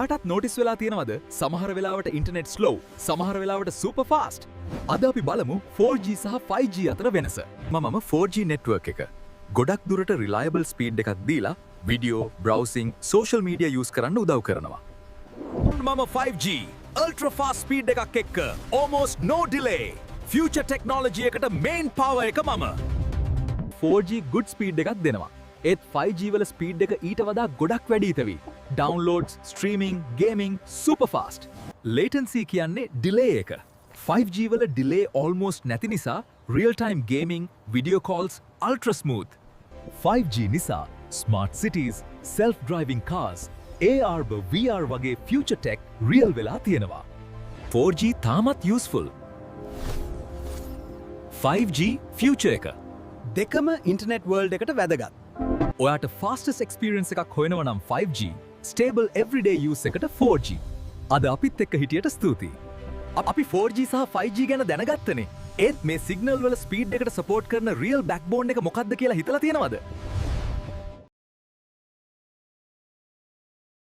ටත් notice වෙලා තියෙනවද සමහර වෙලාවට ඉන්ටර්නෙට් ස්ලෝ සමහර වෙලාවට සුපර් ෆාස්ට්. අද අපි බලමු 4G සහ 5G අතර වෙනස. මම 4G නෙට්වර්ක් එක ගොඩක් දුරට රිලයබල් ස්පීඩ් එකක් දීලා වීඩියෝ, බ්‍රවුසිං, සෝෂල් මීඩියා යූස් කරන්න උදව් කරනවා. මම 5G අල්ට්‍රා ෆාස්ට් ස්පීඩ් එකක් එක්ක almost no delay. Future technology එකට මේන් පවර් එක මම 4G good ස්පීඩ් එකක් දෙනවා. ඒත් 5G වල ස්පීඩ් එක ඊට වඩා ගොඩක් වැඩි තවි. ඩවුන්ලෝඩ්ස්, streaming, gaming super fast. Latency කියන්නේ ඩිලේ එක. 5G වල ඩිලේ almost නැති නිසා real time gaming, video calls ultra smooth. 5G නිසා smart cities, self driving cars, AR VR වගේ ෆියුචර් ටෙක් රියල් වෙලා තියෙනවා. 4G තාමත් යූස්ෆුල්. 5G ෆියුචර් එක දෙකම ඉන්ටර්නෙට් වර්ල්ඩ් එකට වැදගත්. ඔයාට fastest experience එකක් හොයනවා නම් 5G, stable everyday use එකට 4G. අද අපිත් එක්ක හිටියට ස්තුතියි. අපි 4G සහ 5G ගැන දැනගත්තනේ. ඒත් මේ සිග්නල් වල ස්පීඩ් එකට සපෝට් කරන රියල් බෑක්බෝන් එක මොකක්ද කියලා හිතලා තියෙනවද?